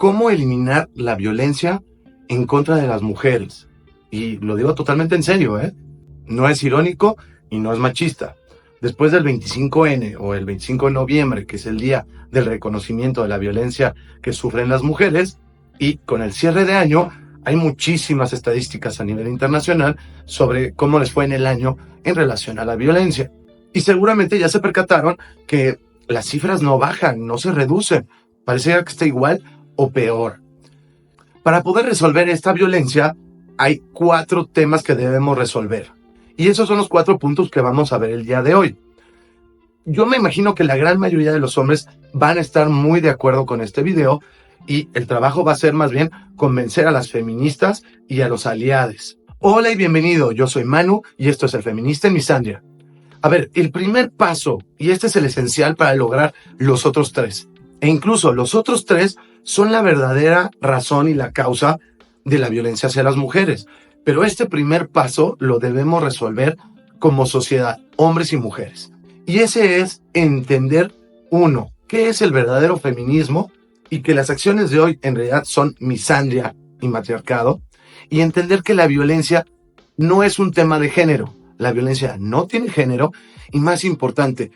cómo eliminar la violencia en contra de las mujeres. Y lo digo totalmente en serio, ¿eh? No es irónico y no es machista. Después del 25N o el 25 de noviembre, que es el día del reconocimiento de la violencia que sufren las mujeres, y con el cierre de año, hay muchísimas estadísticas a nivel internacional sobre cómo les fue en el año en relación a la violencia. Y seguramente ya se percataron que las cifras no bajan, no se reducen. Parece que está igual o peor. Para poder resolver esta violencia, hay 4 temas que debemos resolver. Y esos son los 4 puntos que vamos a ver el día de hoy. Yo me imagino que la gran mayoría de los hombres van a estar muy de acuerdo con este video y el trabajo va a ser más bien convencer a las feministas y a los aliados. Hola y bienvenido, yo soy Manu y esto es El Feminista en Misandria. A ver, el primer paso, y este es el esencial para lograr los otros 3, e incluso los otros 3 son la verdadera razón y la causa de la violencia hacia las mujeres. Pero este primer paso lo debemos resolver como sociedad, hombres y mujeres. Y ese es entender, 1, qué es el verdadero feminismo y que las acciones de hoy en realidad son misandria y matriarcado, y entender que la violencia no es un tema de género. La violencia no tiene género y, más importante,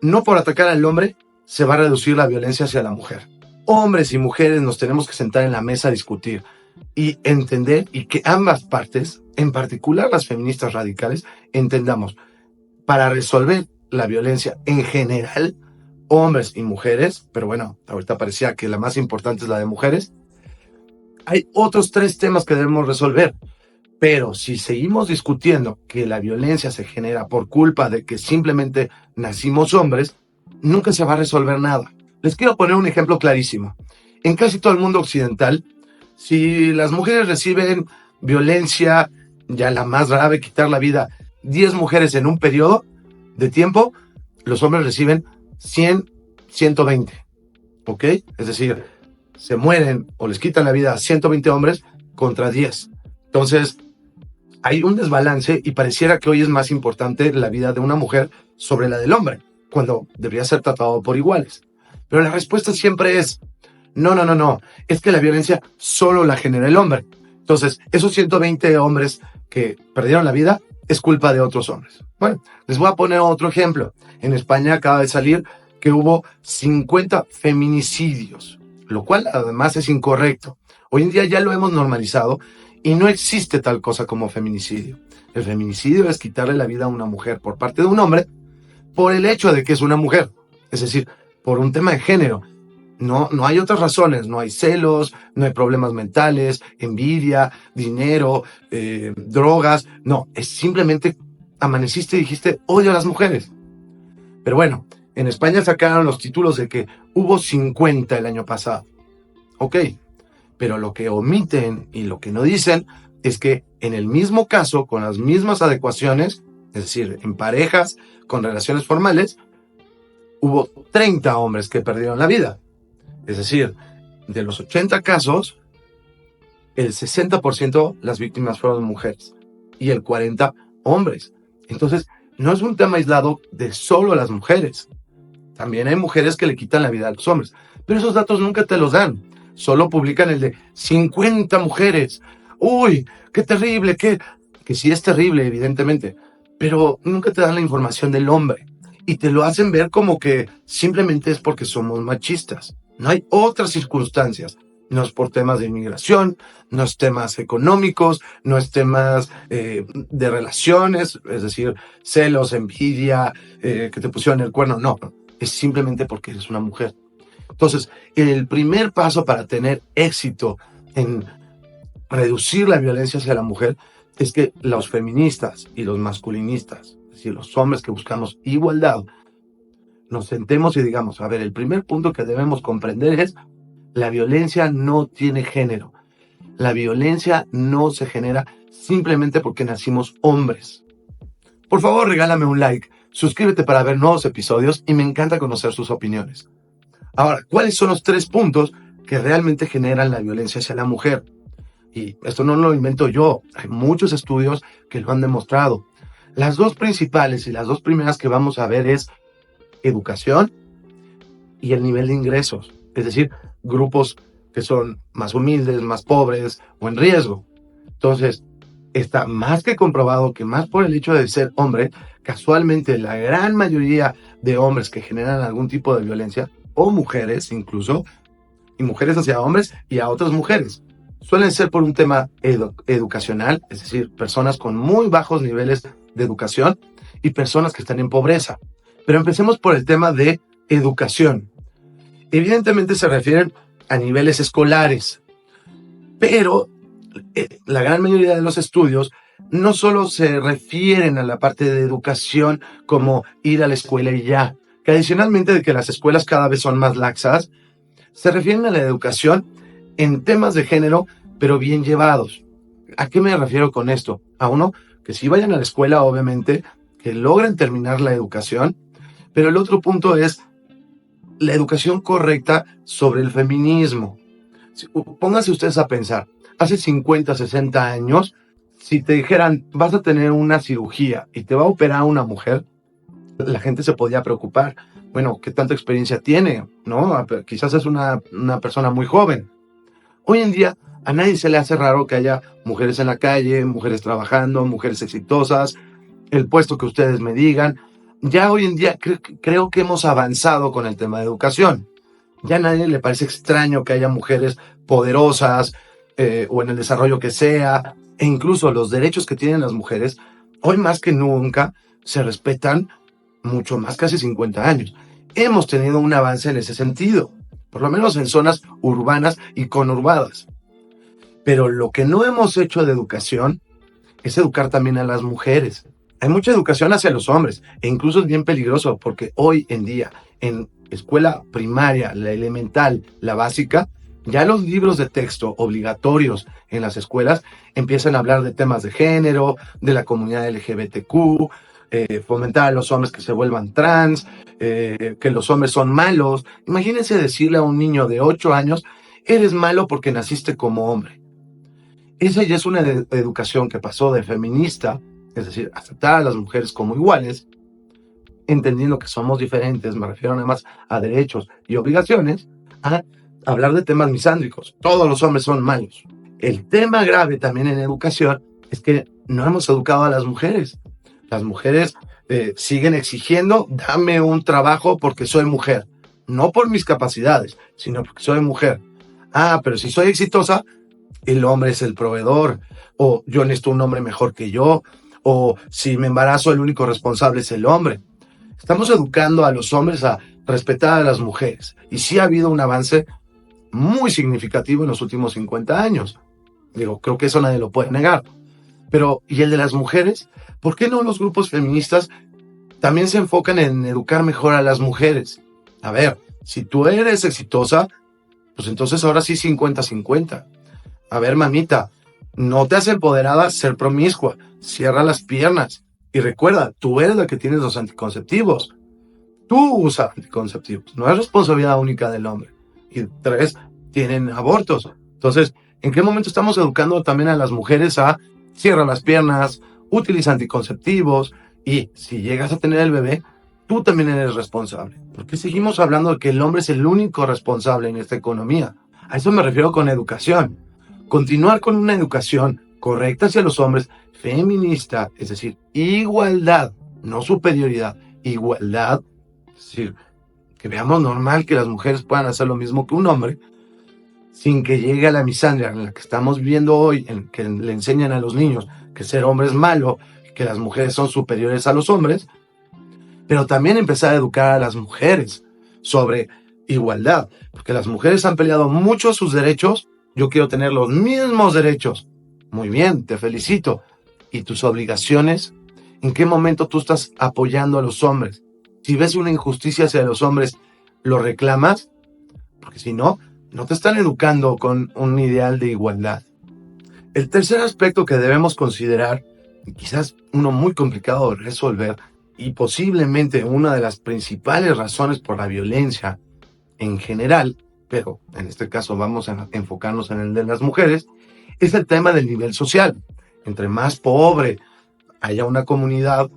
no por atacar al hombre se va a reducir la violencia hacia la mujer. Hombres y mujeres nos tenemos que sentar en la mesa a discutir y entender, y que ambas partes, en particular las feministas radicales, entendamos, para resolver la violencia en general, hombres y mujeres, pero bueno, ahorita parecía que la más importante es la de mujeres, hay otros 3 temas que debemos resolver. Pero si seguimos discutiendo que la violencia se genera por culpa de que simplemente nacimos hombres, nunca se va a resolver nada. Les quiero poner un ejemplo clarísimo. En casi todo el mundo occidental, si las mujeres reciben violencia, ya la más grave, quitar la vida, 10 mujeres en un periodo de tiempo, los hombres reciben 100, 120. ¿Ok? Es decir, se mueren o les quitan la vida a 120 hombres contra 10. Entonces, hay un desbalance y pareciera que hoy es más importante la vida de una mujer sobre la del hombre, cuando debería ser tratado por iguales. Pero la respuesta siempre es, no, es que la violencia solo la genera el hombre. Entonces, esos 120 hombres que perdieron la vida es culpa de otros hombres. Bueno, les voy a poner otro ejemplo. En España acaba de salir que hubo 50 feminicidios, lo cual además es incorrecto. Hoy en día ya lo hemos normalizado y no existe tal cosa como feminicidio. El feminicidio es quitarle la vida a una mujer por parte de un hombre por el hecho de que es una mujer. Es decir, por un tema de género. No hay otras razones. No hay celos, no hay problemas mentales, envidia, dinero, drogas. No, es simplemente amaneciste y dijiste odio a las mujeres. Pero bueno, en España sacaron los títulos de que hubo 50 el año pasado. Ok. Pero lo que omiten y lo que no dicen es que en el mismo caso, con las mismas adecuaciones, es decir, en parejas con relaciones formales, hubo 30 hombres que perdieron la vida. Es decir, de los 80 casos, el 60% las víctimas fueron mujeres y el 40% hombres. Entonces, no es un tema aislado de solo las mujeres. También hay mujeres que le quitan la vida a los hombres. Pero esos datos nunca te los dan. Solo publican el de 50 mujeres. ¡Uy! ¡Qué terrible! Que sí es terrible, evidentemente. Pero nunca te dan la información del hombre. Y te lo hacen ver como que simplemente es porque somos machistas. No hay otras circunstancias. No es por temas de inmigración, no es temas económicos, no es temas de relaciones, es decir, celos, envidia, que te pusieron el cuerno. No, es simplemente porque eres una mujer. Entonces, el primer paso para tener éxito en reducir la violencia hacia la mujer es que los feministas y los masculinistas, es decir, los hombres que buscamos igualdad, nos sentemos y digamos, a ver, el primer punto que debemos comprender es la violencia no tiene género. La violencia no se genera simplemente porque nacimos hombres. Por favor, regálame un like, suscríbete para ver nuevos episodios y me encanta conocer sus opiniones. Ahora, ¿cuáles son los 3 puntos que realmente generan la violencia hacia la mujer? Y esto no lo invento yo, hay muchos estudios que lo han demostrado. Las 2 principales y las 2 primeras que vamos a ver es educación y el nivel de ingresos, es decir, grupos que son más humildes, más pobres o en riesgo. Entonces, está más que comprobado que más por el hecho de ser hombre, casualmente la gran mayoría de hombres que generan algún tipo de violencia, o mujeres incluso, y mujeres hacia hombres y a otras mujeres, suelen ser por un tema educacional, es decir, personas con muy bajos niveles de educación y personas que están en pobreza. Pero empecemos por el tema de educación. Evidentemente se refieren a niveles escolares, pero la gran mayoría de los estudios no solo se refieren a la parte de educación como ir a la escuela y ya, que adicionalmente de que las escuelas cada vez son más laxas, se refieren a la educación en temas de género, pero bien llevados. ¿A qué me refiero con esto? A uno, que si vayan a la escuela, obviamente, que logren terminar la educación, pero el otro punto es la educación correcta sobre el feminismo. Pónganse ustedes a pensar, hace 50, 60 años, si te dijeran, vas a tener una cirugía y te va a operar una mujer, la gente se podía preocupar. Bueno, ¿qué tanta experiencia tiene? ¿No? Quizás es una persona muy joven. Hoy en día, a nadie se le hace raro que haya mujeres en la calle, mujeres trabajando, mujeres exitosas, el puesto que ustedes me digan. Ya hoy en día creo que hemos avanzado con el tema de educación. Ya a nadie le parece extraño que haya mujeres poderosas o en el desarrollo que sea, e incluso los derechos que tienen las mujeres, hoy más que nunca se respetan mucho más que hace 50 años. Hemos tenido un avance en ese sentido, por lo menos en zonas urbanas y conurbadas. Pero lo que no hemos hecho de educación es educar también a las mujeres. Hay mucha educación hacia los hombres e incluso es bien peligroso porque hoy en día en escuela primaria, la elemental, la básica, ya los libros de texto obligatorios en las escuelas empiezan a hablar de temas de género, de la comunidad LGBTQ, fomentar a los hombres que se vuelvan trans, que los hombres son malos. Imagínense decirle a un niño de 8 años, eres malo porque naciste como hombre. Esa ya es una educación que pasó de feminista, es decir, aceptar a las mujeres como iguales, entendiendo que somos diferentes, me refiero nada más a derechos y obligaciones, a hablar de temas misándricos. Todos los hombres son malos. El tema grave también en educación es que no hemos educado a las mujeres. Las mujeres siguen exigiendo, dame un trabajo porque soy mujer. No por mis capacidades, sino porque soy mujer. Ah, pero si soy exitosa, el hombre es el proveedor. O yo necesito un hombre mejor que yo. O si me embarazo, el único responsable es el hombre. Estamos educando a los hombres a respetar a las mujeres. Y sí ha habido un avance muy significativo en los últimos 50 años. Digo, creo que eso nadie lo puede negar. Pero, ¿y el de las mujeres? ¿Por qué no los grupos feministas también se enfocan en educar mejor a las mujeres? A ver, si tú eres exitosa, pues entonces ahora sí 50-50. A ver, mamita, no te has empoderada ser promiscua. Cierra las piernas. Y recuerda, tú eres la que tienes los anticonceptivos. Tú usas anticonceptivos. No es responsabilidad única del hombre. Y 3, tienen abortos. Entonces, ¿en qué momento estamos educando también a las mujeres a cierra las piernas, utiliza anticonceptivos y si llegas a tener el bebé, tú también eres responsable? Porque seguimos hablando de que el hombre es el único responsable en esta economía. A eso me refiero con educación. Continuar con una educación correcta hacia los hombres, feminista, es decir, igualdad, no superioridad, igualdad, es decir, que veamos normal que las mujeres puedan hacer lo mismo que un hombre, sin que llegue a la misandria en la que estamos viviendo hoy, en que le enseñan a los niños que ser hombre es malo, que las mujeres son superiores a los hombres, pero también empezar a educar a las mujeres sobre igualdad, porque las mujeres han peleado mucho sus derechos. Yo quiero tener los mismos derechos. Muy bien, te felicito. ¿Y tus obligaciones? ¿En qué momento tú estás apoyando a los hombres? Si ves una injusticia hacia los hombres, ¿lo reclamas? Porque si no, no te están educando con un ideal de igualdad. El tercer aspecto que debemos considerar, y quizás uno muy complicado de resolver, y posiblemente una de las principales razones por la violencia en general, pero en este caso vamos a enfocarnos en el de las mujeres, es el tema del nivel social. Entre más pobre haya una comunidad,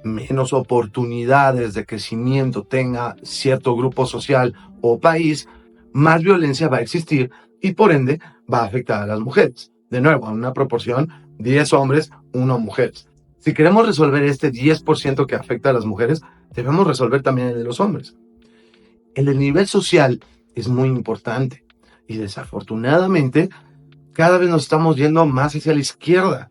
menos oportunidades de crecimiento tenga cierto grupo social o país, más violencia va a existir y por ende va a afectar a las mujeres. De nuevo, en una proporción 10 hombres, 1 mujeres. Si queremos resolver este 10% que afecta a las mujeres, debemos resolver también el de los hombres. El del nivel social es muy importante y desafortunadamente cada vez nos estamos yendo más hacia la izquierda,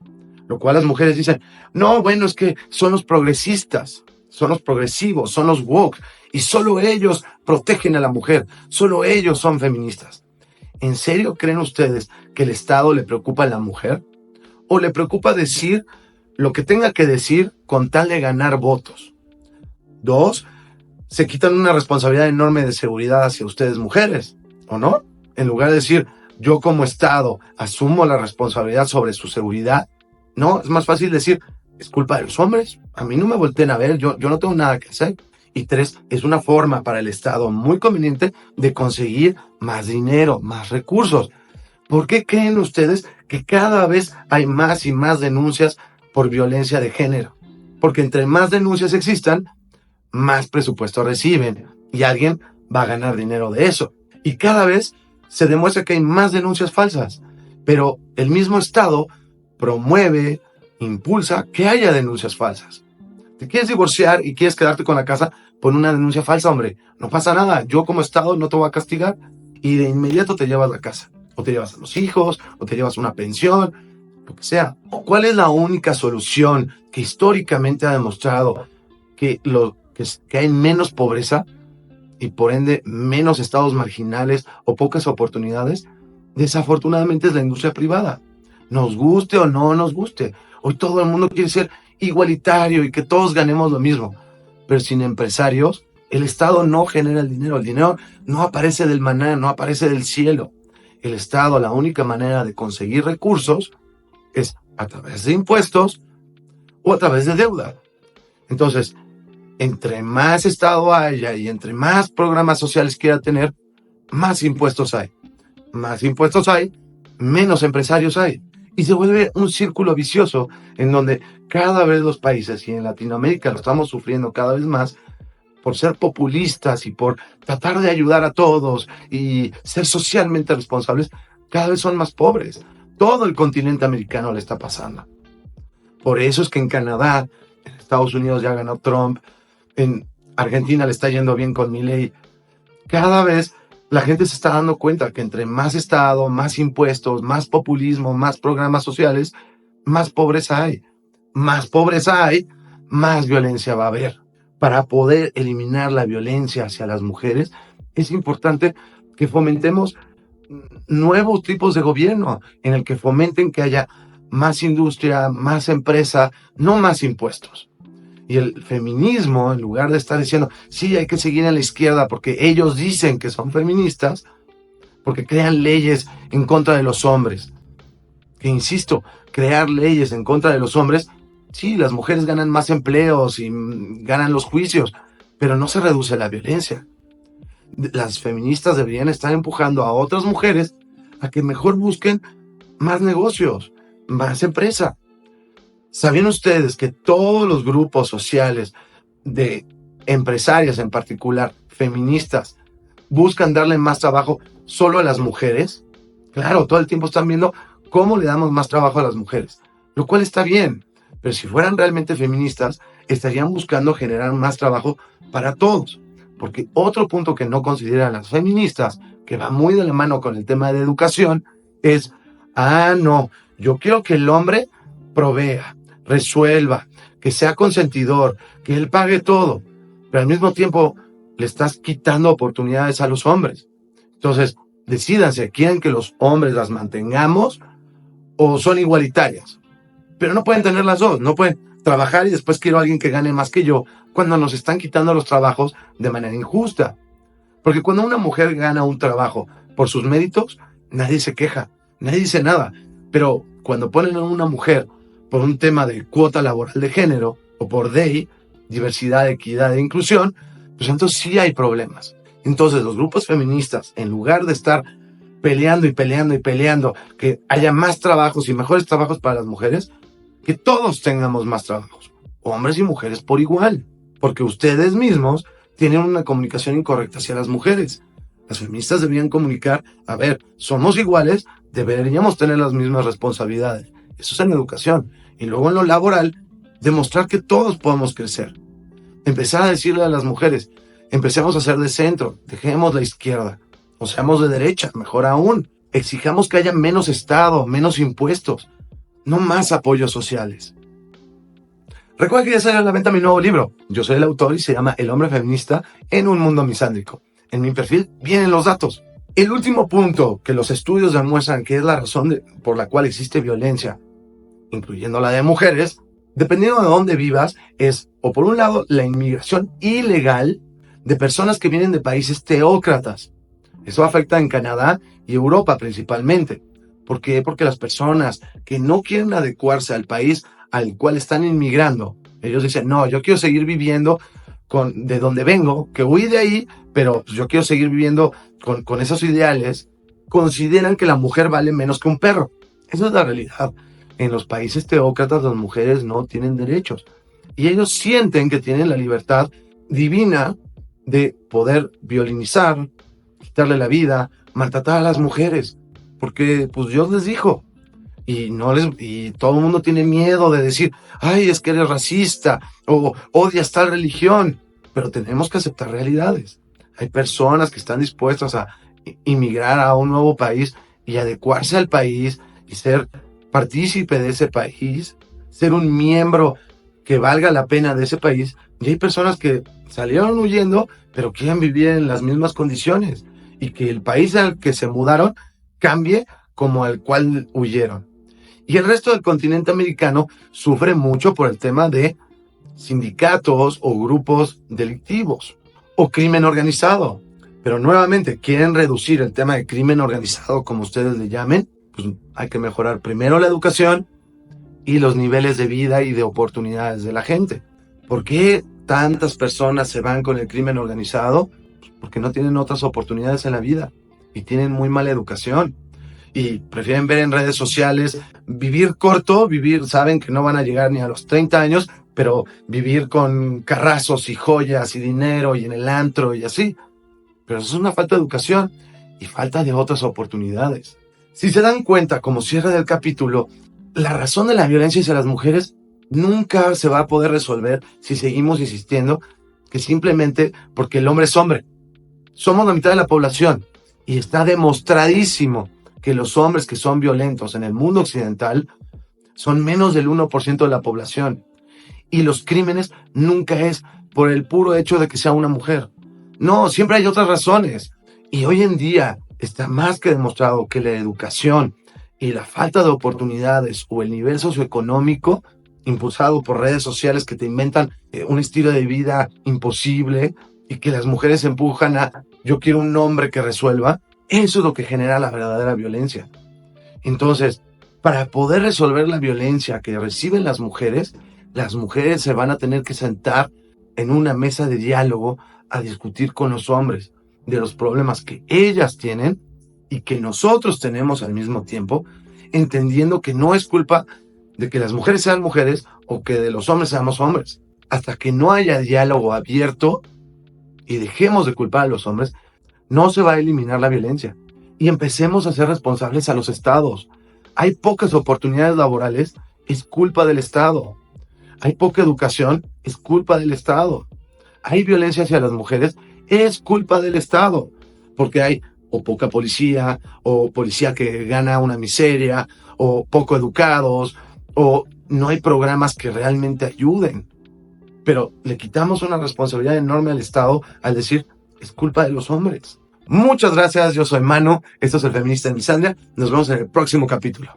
lo cual las mujeres dicen, no, bueno, es que son los progresistas, son los progresivos, son los woke, y solo ellos protegen a la mujer, solo ellos son feministas. ¿En serio creen ustedes que el Estado le preocupa a la mujer? ¿O le preocupa decir lo que tenga que decir con tal de ganar votos? 2, se quitan una responsabilidad enorme de seguridad hacia ustedes mujeres, ¿o no? En lugar de decir, yo como Estado asumo la responsabilidad sobre su seguridad, no, es más fácil decir, es culpa de los hombres, a mí no me volteen a ver, yo no tengo nada que hacer. Y 3, es una forma para el Estado muy conveniente de conseguir más dinero, más recursos. ¿Por qué creen ustedes que cada vez hay más y más denuncias por violencia de género? Porque entre más denuncias existan, más presupuesto reciben y alguien va a ganar dinero de eso. Y cada vez se demuestra que hay más denuncias falsas, pero el mismo Estado promueve, impulsa que haya denuncias falsas. ¿Te quieres divorciar y quieres quedarte con la casa? Pon una denuncia falsa, hombre. No pasa nada. Yo como Estado no te voy a castigar y de inmediato te llevas la casa. O te llevas a los hijos, o te llevas una pensión, lo que sea. ¿Cuál es la única solución que históricamente ha demostrado que hay menos pobreza y por ende menos estados marginales o pocas oportunidades? Desafortunadamente es la industria privada. Nos guste o no nos guste. Hoy todo el mundo quiere ser igualitario y que todos ganemos lo mismo. Pero sin empresarios, el Estado no genera el dinero no aparece del maná, no aparece del cielo. El Estado, la única manera de conseguir recursos es a través de impuestos o a través de deuda. Entonces, entre más Estado haya y entre más programas sociales quiera tener, más impuestos hay. Más impuestos hay, menos empresarios hay. Y se vuelve un círculo vicioso en donde cada vez los países, y en Latinoamérica lo estamos sufriendo cada vez más, por ser populistas y por tratar de ayudar a todos y ser socialmente responsables, cada vez son más pobres. Todo el continente americano le está pasando. Por eso es que en Canadá, en Estados Unidos ya ganó Trump, en Argentina le está yendo bien con Milei. Cada vez la gente se está dando cuenta que entre más Estado, más impuestos, más populismo, más programas sociales, más pobreza hay. Más pobreza hay, más violencia va a haber. Para poder eliminar la violencia hacia las mujeres, es importante que fomentemos nuevos tipos de gobierno en el que fomenten que haya más industria, más empresa, no más impuestos. Y el feminismo, en lugar de estar diciendo, sí, hay que seguir en la izquierda porque ellos dicen que son feministas, porque crean leyes en contra de los hombres. Que insisto, crear leyes en contra de los hombres, sí, las mujeres ganan más empleos y ganan los juicios, pero no se reduce la violencia. Las feministas deberían estar empujando a otras mujeres a que mejor busquen más negocios, más empresa. ¿Sabían ustedes que todos los grupos sociales de empresarias, en particular feministas, buscan darle más trabajo solo a las mujeres? Claro, todo el tiempo están viendo cómo le damos más trabajo a las mujeres, lo cual está bien, pero si fueran realmente feministas, estarían buscando generar más trabajo para todos. Porque otro punto que no consideran las feministas, que va muy de la mano con el tema de educación, es, no, yo quiero que el hombre provea, resuelva, que sea consentidor, que él pague todo, pero al mismo tiempo le estás quitando oportunidades a los hombres. Entonces, decídanse, ¿quieren que los hombres las mantengamos o son igualitarias? Pero no pueden tener las dos, no pueden trabajar y después quiero a alguien que gane más que yo cuando nos están quitando los trabajos de manera injusta. Porque cuando una mujer gana un trabajo por sus méritos, nadie se queja, nadie dice nada. Pero cuando ponen a una mujer por un tema de cuota laboral de género o por DEI, diversidad, equidad e inclusión, pues entonces sí hay problemas. Entonces los grupos feministas, en lugar de estar peleando y peleando y peleando que haya más trabajos y mejores trabajos para las mujeres, que todos tengamos más trabajos, hombres y mujeres por igual, porque ustedes mismos tienen una comunicación incorrecta hacia las mujeres. Las feministas deberían comunicar, a ver, somos iguales, deberíamos tener las mismas responsabilidades. Eso es en educación. Y luego en lo laboral, demostrar que todos podemos crecer. Empezar a decirle a las mujeres, empecemos a ser de centro, dejemos la izquierda, o seamos de derecha, mejor aún. Exijamos que haya menos Estado, menos impuestos, no más apoyos sociales. Recuerda que ya salió a la venta mi nuevo libro. Yo soy el autor y se llama El hombre feminista en un mundo misándrico. En mi perfil vienen los datos. El último punto que los estudios demuestran que es la razón por la cual existe violencia, incluyendo la de mujeres, dependiendo de dónde vivas, es, o por un lado, la inmigración ilegal de personas que vienen de países teócratas. Eso afecta en Canadá y Europa principalmente. ¿Por qué? Porque las personas que no quieren adecuarse al país al cual están inmigrando, ellos dicen, no, yo quiero seguir viviendo de donde vengo, que huí de ahí, pero yo quiero seguir viviendo con esos ideales, consideran que la mujer vale menos que un perro. Esa es la realidad. En los países teócratas las mujeres no tienen derechos. Y ellos sienten que tienen la libertad divina de poder violinizar, quitarle la vida, maltratar a las mujeres. Porque pues Dios les dijo. Y todo el mundo tiene miedo de decir, ay, es que eres racista o odias tal religión. Pero tenemos que aceptar realidades. Hay personas que están dispuestas a inmigrar a un nuevo país y adecuarse al país y ser partícipe de ese país, ser un miembro que valga la pena de ese país. Y hay personas que salieron huyendo, pero quieren vivir en las mismas condiciones y que el país al que se mudaron cambie como al cual huyeron. Y el resto del continente americano sufre mucho por el tema de sindicatos o grupos delictivos o crimen organizado. Pero nuevamente, quieren reducir el tema de crimen organizado, como ustedes le llamen, pues hay que mejorar primero la educación y los niveles de vida y de oportunidades de la gente. ¿Por qué tantas personas se van con el crimen organizado? Porque no tienen otras oportunidades en la vida y tienen muy mala educación. Y prefieren ver en redes sociales, vivir corto, saben que no van a llegar ni a los 30 años, pero vivir con carrazos y joyas y dinero y en el antro y así. Pero eso es una falta de educación y falta de otras oportunidades. Si se dan cuenta, como cierre del capítulo, la razón de la violencia hacia las mujeres nunca se va a poder resolver si seguimos insistiendo que simplemente porque el hombre es hombre. Somos la mitad de la población y está demostradísimo que los hombres que son violentos en el mundo occidental son menos del 1% de la población. Y los crímenes nunca es por el puro hecho de que sea una mujer. No, siempre hay otras razones. Y hoy en día está más que demostrado que la educación y la falta de oportunidades o el nivel socioeconómico impulsado por redes sociales que te inventan un estilo de vida imposible y que las mujeres empujan a yo quiero un hombre que resuelva. Eso es lo que genera la verdadera violencia. Entonces, para poder resolver la violencia que reciben las mujeres se van a tener que sentar en una mesa de diálogo a discutir con los hombres de los problemas que ellas tienen y que nosotros tenemos al mismo tiempo, entendiendo que no es culpa de que las mujeres sean mujeres o que de los hombres seamos hombres. Hasta que no haya diálogo abierto y dejemos de culpar a los hombres, no se va a eliminar la violencia. Y empecemos a ser responsables a los estados. Hay pocas oportunidades laborales, es culpa del Estado. Hay poca educación, es culpa del Estado. Hay violencia hacia las mujeres, es culpa del Estado. Porque hay o poca policía, o policía que gana una miseria, o poco educados, o no hay programas que realmente ayuden. Pero le quitamos una responsabilidad enorme al Estado al decir, es culpa de los hombres. Muchas gracias, yo soy Mano, esto es El Feminista en Misandria, nos vemos en el próximo capítulo.